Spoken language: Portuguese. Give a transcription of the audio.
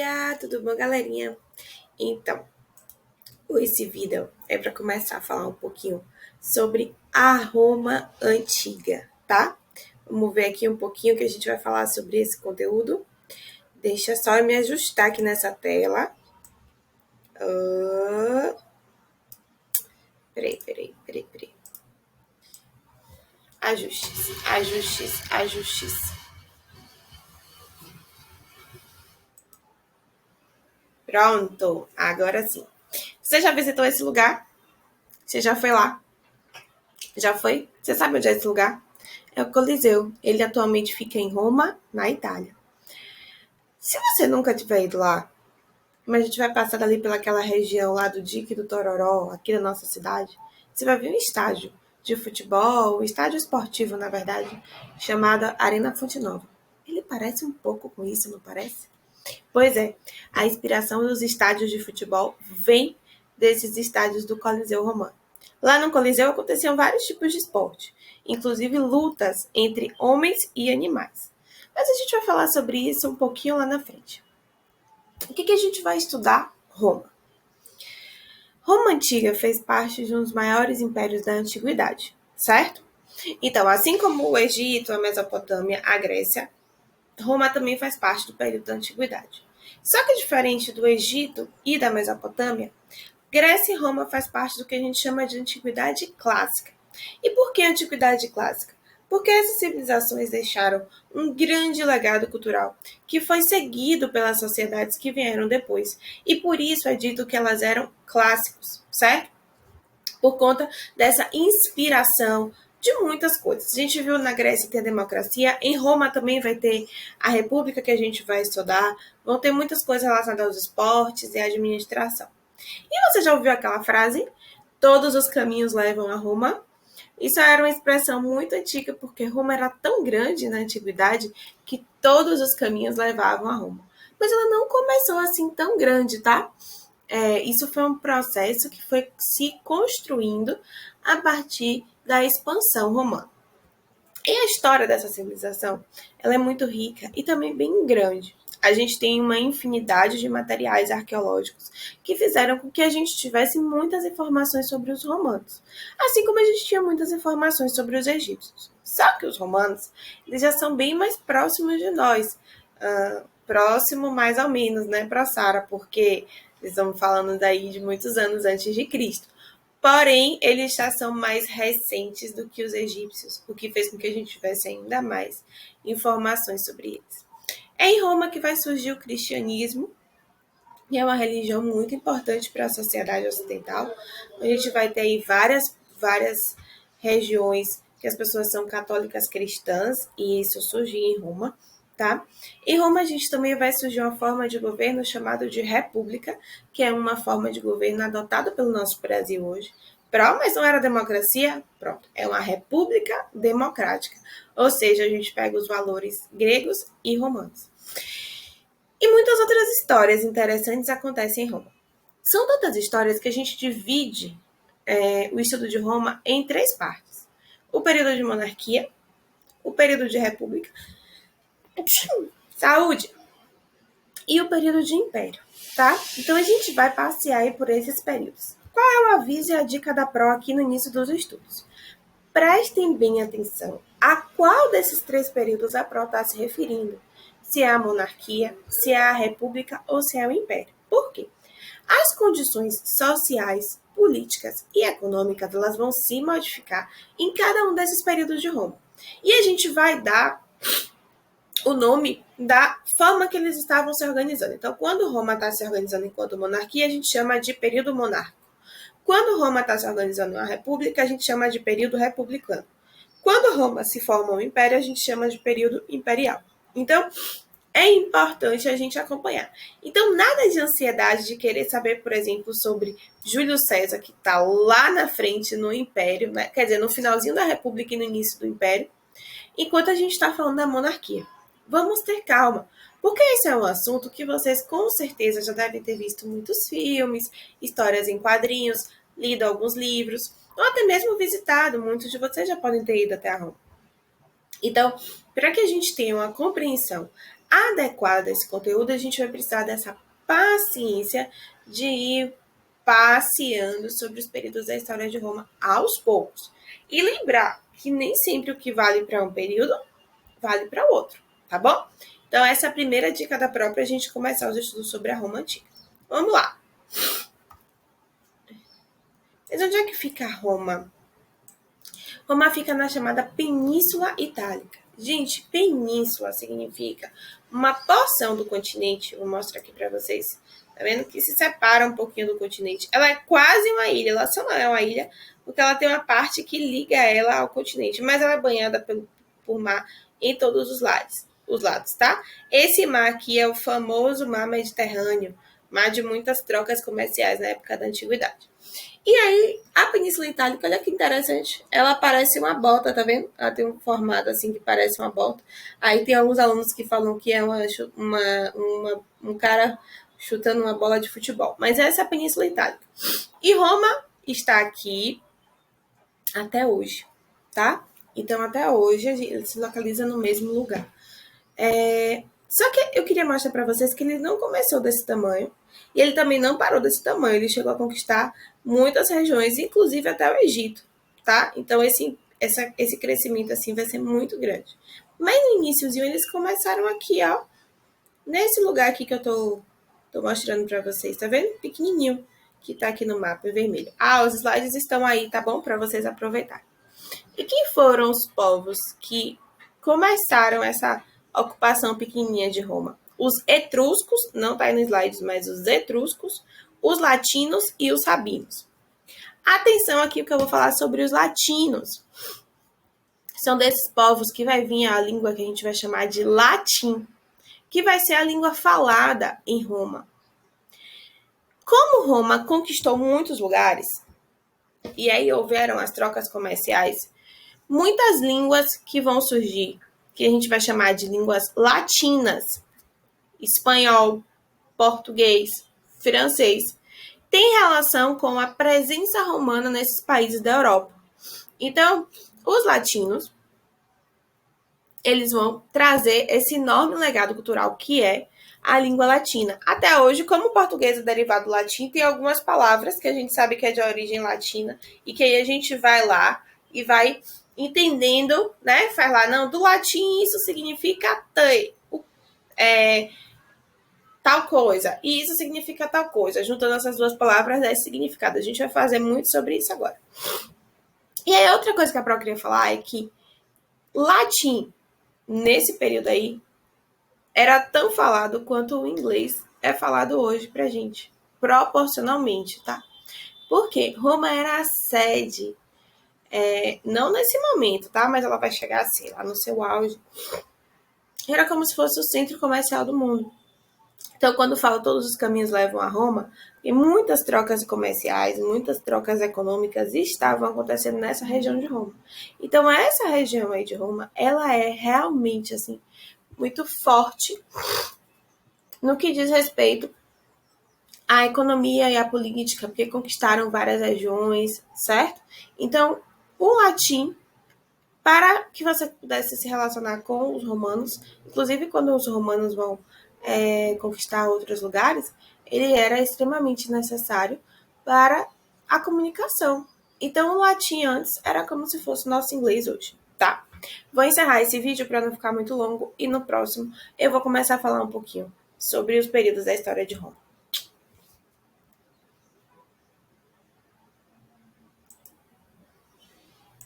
dia! Tudo bom, galerinha? Então, esse vídeo é para começar a falar um pouquinho sobre a Roma Antiga, tá? Vamos ver aqui um pouquinho que a gente vai falar sobre esse conteúdo. Deixa só eu me ajustar aqui nessa tela. Peraí. Ajustes. Pronto, agora sim. Você já visitou esse lugar? Você já foi lá? Já foi? Você sabe onde é esse lugar? É o Coliseu. Ele atualmente fica em Roma, na Itália. Se você nunca tiver ido lá, mas a gente vai passar ali pelaquela região lá do Dique do Tororó, aqui na nossa cidade, você vai ver um estádio de futebol, um estádio esportivo, na verdade, chamado Arena Fonte Nova. Ele parece um pouco com isso, não parece? Pois é, a inspiração dos estádios de futebol vem desses estádios do Coliseu Romano. Lá no Coliseu aconteciam vários tipos de esporte, inclusive lutas entre homens e animais. Mas a gente vai falar sobre isso um pouquinho lá na frente. O que a gente vai estudar? Roma. Roma Antiga fez parte de um dos maiores impérios da antiguidade, certo? Então, assim como o Egito, a Mesopotâmia, a Grécia, Roma também faz parte do período da antiguidade. Só que diferente do Egito e da Mesopotâmia, Grécia e Roma faz parte do que a gente chama de antiguidade clássica. E por que antiguidade clássica? Porque essas civilizações deixaram um grande legado cultural, que foi seguido pelas sociedades que vieram depois. E por isso é dito que elas eram clássicos, certo? Por conta dessa inspiração de muitas coisas. A gente viu na Grécia ter a democracia, em Roma também vai ter a república que a gente vai estudar, vão ter muitas coisas relacionadas aos esportes e à administração. E você já ouviu aquela frase? Todos os caminhos levam a Roma? Isso era uma expressão muito antiga, porque Roma era tão grande na antiguidade que todos os caminhos levavam a Roma. Mas ela não começou assim tão grande, tá? Isso foi um processo que foi se construindo a partir da expansão romana. E a história dessa civilização, ela é muito rica e também bem grande. A gente tem uma infinidade de materiais arqueológicos que fizeram com que a gente tivesse muitas informações sobre os romanos, assim como a gente tinha muitas informações sobre os egípcios. Só que os romanos, eles já são bem mais próximos de nós, próximo mais ou menos, né, para Sara, porque eles estão falando daí de muitos anos antes de Cristo. Porém, eles já são mais recentes do que os egípcios, o que fez com que a gente tivesse ainda mais informações sobre eles. É em Roma que vai surgir o cristianismo, e é uma religião muito importante para a sociedade ocidental. A gente vai ter aí várias regiões que as pessoas são católicas cristãs, e isso surgiu em Roma, tá? Em Roma a gente também vai surgir uma forma de governo chamada de república, que é uma forma de governo adotada pelo nosso Brasil hoje. Mas não era democracia? Pronto, é uma república democrática. Ou seja, a gente pega os valores gregos e romanos. E muitas outras histórias interessantes acontecem em Roma. São tantas histórias que a gente divide o estudo de Roma em 3 partes. O período de monarquia, o período de república, saúde, e o período de império, tá? Então a gente vai passear aí por esses períodos. Qual é o aviso e a dica da prova aqui no início dos estudos? Prestem bem atenção a qual desses 3 períodos a prova está se referindo. Se é a monarquia, se é a república ou se é o império. Por quê? As condições sociais, políticas e econômicas, elas vão se modificar em cada um desses períodos de Roma. E a gente vai dar o nome da forma que eles estavam se organizando. Então, quando Roma está se organizando enquanto monarquia, a gente chama de período monárquico. Quando Roma está se organizando uma república, a gente chama de período republicano. Quando Roma se forma um império, a gente chama de período imperial. Então, é importante a gente acompanhar. Então, nada de ansiedade de querer saber, por exemplo, sobre Júlio César, que está lá na frente no Império, né? Quer dizer, no finalzinho da República e no início do Império, enquanto a gente está falando da monarquia. Vamos ter calma, porque esse é um assunto que vocês com certeza já devem ter visto muitos filmes, histórias em quadrinhos, lido alguns livros, ou até mesmo visitado. Muitos de vocês já podem ter ido até a Roma. Então, para que a gente tenha uma compreensão adequada a esse conteúdo, a gente vai precisar dessa paciência de ir passeando sobre os períodos da história de Roma aos poucos. E lembrar que nem sempre o que vale para um período vale para outro, tá bom? Então, essa é a primeira dica da prova para a gente começar os estudos sobre a Roma Antiga. Vamos lá. Mas onde é que fica Roma? Roma fica na chamada Península Itálica. Gente, península significa uma porção do continente. Vou mostrar aqui para vocês. Tá vendo que se separa um pouquinho do continente. Ela é quase uma ilha. Ela só não é uma ilha porque ela tem uma parte que liga ela ao continente. Mas ela é banhada por mar em todos os lados, tá? Esse mar aqui é o famoso mar Mediterrâneo. Mar de muitas trocas comerciais na época da Antiguidade. E aí, a Península Itálica, olha que interessante. Ela parece uma bota, tá vendo? Ela tem um formato assim que parece uma bota. Aí tem alguns alunos que falam que é um cara chutando uma bola de futebol. Mas essa é a Península Itálica. E Roma está aqui até hoje, tá? Então, até hoje, ele se localiza no mesmo lugar. Só que eu queria mostrar para vocês que ele não começou desse tamanho. E ele também não parou desse tamanho. Ele chegou a conquistar muitas regiões, inclusive até o Egito, tá? Então, esse crescimento assim vai ser muito grande. Mas no iníciozinho, eles começaram aqui, ó. Nesse lugar aqui que eu tô mostrando para vocês, tá vendo? Pequenininho, que tá aqui no mapa, em vermelho. Os slides estão aí, tá bom? Para vocês aproveitarem. E quem foram os povos que começaram essa ocupação pequenininha de Roma? Os etruscos, não tá aí no slides, mas os etruscos, os latinos e os sabinos. Atenção aqui que eu vou falar sobre os latinos. São desses povos que vai vir a língua que a gente vai chamar de latim, que vai ser a língua falada em Roma. Como Roma conquistou muitos lugares, e aí houveram as trocas comerciais, muitas línguas que vão surgir, que a gente vai chamar de línguas latinas, espanhol, português, francês, tem relação com a presença romana nesses países da Europa. Então, os latinos, eles vão trazer esse enorme legado cultural que é a língua latina. Até hoje, como o português é derivado do latim, tem algumas palavras que a gente sabe que é de origem latina e que aí a gente vai lá e vai entendendo, né? Faz lá, não, do latim isso significa tal coisa, e isso significa tal coisa. Juntando essas duas palavras, dá esse significado. A gente vai fazer muito sobre isso agora. E aí, outra coisa que a Pro queria falar é que latim, nesse período aí, era tão falado quanto o inglês é falado hoje pra gente. Proporcionalmente, tá? Porque Roma era a sede, não nesse momento, tá? Mas ela vai chegar assim, lá no seu auge. Era como se fosse o centro comercial do mundo. Então, quando falo todos os caminhos levam a Roma, e muitas trocas comerciais, muitas trocas econômicas estavam acontecendo nessa região de Roma. Então, essa região aí de Roma, ela é realmente, assim, muito forte no que diz respeito à economia e à política, porque conquistaram várias regiões, certo? Então, o latim, para que você pudesse se relacionar com os romanos, inclusive quando os romanos vão conquistar outros lugares, ele era extremamente necessário para a comunicação. Então, o latim antes era como se fosse o nosso inglês hoje, tá? Vou encerrar esse vídeo para não ficar muito longo e no próximo eu vou começar a falar um pouquinho sobre os períodos da história de Roma.